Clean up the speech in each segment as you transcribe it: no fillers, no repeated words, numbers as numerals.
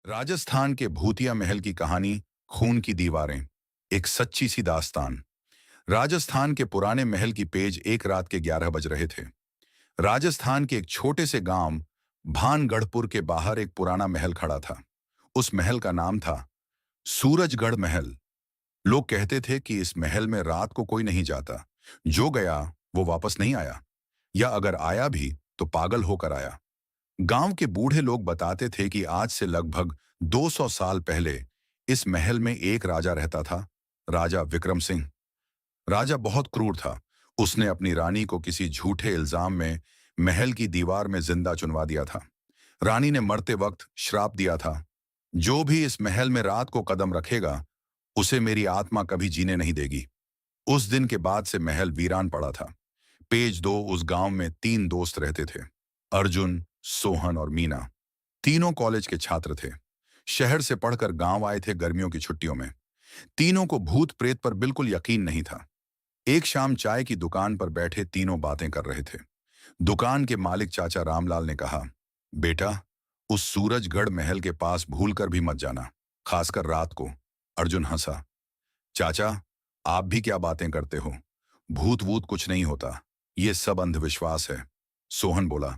राजस्थान के भूतिया महल की कहानी। खून की दीवारें। एक सच्ची सी दास्तान। राजस्थान के पुराने महल की पेज एक रात के 11 बज रहे थे। राजस्थान के एक छोटे से गांव भानगढ़पुर के बाहर एक पुराना महल खड़ा था। उस महल का नाम था सूरजगढ़ महल। लोग कहते थे कि इस महल में रात को कोई नहीं जाता। जो गया वो वापस नहीं आया, या अगर आया भी तो पागल होकर आया। गांव के बूढ़े लोग बताते थे कि आज से लगभग 200 साल पहले इस महल में एक राजा रहता था, राजा विक्रम सिंह। राजा बहुत क्रूर था। उसने अपनी रानी को किसी झूठे इल्जाम में महल की दीवार में जिंदा चुनवा दिया था। रानी ने मरते वक्त श्राप दिया था, जो भी इस महल में रात को कदम रखेगा उसे मेरी आत्मा कभी जीने नहीं देगी। उस दिन के बाद से महल वीरान पड़ा था। पेज 2। उस गांव में 3 दोस्त रहते थे, अर्जुन, सोहन और मीना। तीनों कॉलेज के छात्र थे। शहर से पढ़कर गांव आए थे गर्मियों की छुट्टियों में। तीनों को भूत प्रेत पर बिल्कुल यकीन नहीं था। एक शाम चाय की दुकान पर बैठे तीनों बातें कर रहे थे। दुकान के मालिक चाचा रामलाल ने कहा, बेटा, उस सूरजगढ़ महल के पास भूलकर भी मत जाना, खासकर रात को। अर्जुन हंसा। चाचा, आप भी क्या बातें करते हो? भूत वूत कुछ नहीं होता, ये सब अंधविश्वास है। सोहन बोला,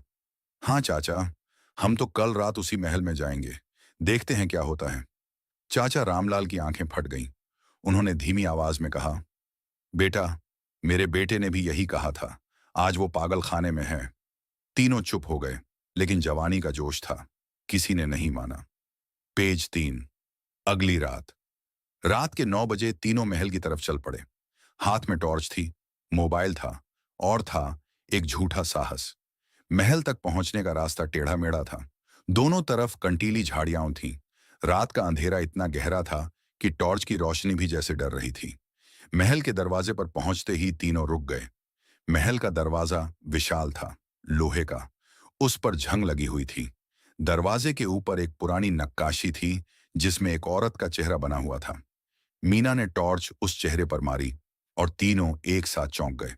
हाँ चाचा, हम तो कल रात उसी महल में जाएंगे, देखते हैं क्या होता है। चाचा रामलाल की आंखें फट गईं। उन्होंने धीमी आवाज में कहा, बेटा, मेरे बेटे ने भी यही कहा था, आज वो पागल खाने में है। तीनों चुप हो गए, लेकिन जवानी का जोश था, किसी ने नहीं माना। पेज 3। अगली रात। रात के 9 बजे तीनों महल की तरफ चल पड़े। हाथ में टॉर्च थी, मोबाइल था, और था एक झूठा साहस। महल तक पहुंचने का रास्ता टेढ़ा मेढ़ा था। दोनों तरफ कंटीली झाड़ियां थीं। रात का अंधेरा इतना गहरा था कि टॉर्च की रोशनी भी जैसे डर रही थी। महल के दरवाजे पर पहुंचते ही तीनों रुक गए। महल का दरवाजा विशाल था, लोहे का। उस पर जंग लगी हुई थी। दरवाजे के ऊपर एक पुरानी नक्काशी थी, जिसमें एक औरत का चेहरा बना हुआ था। मीना ने टॉर्च उस चेहरे पर मारी और तीनों एक साथ चौंक गए।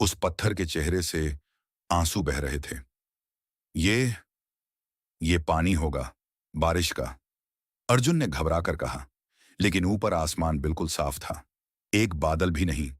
उस पत्थर के चेहरे से आंसू बह रहे थे। ये ये पानी होगा, बारिश का, अर्जुन ने घबराकर कहा। लेकिन ऊपर आसमान बिल्कुल साफ था, एक बादल भी नहीं।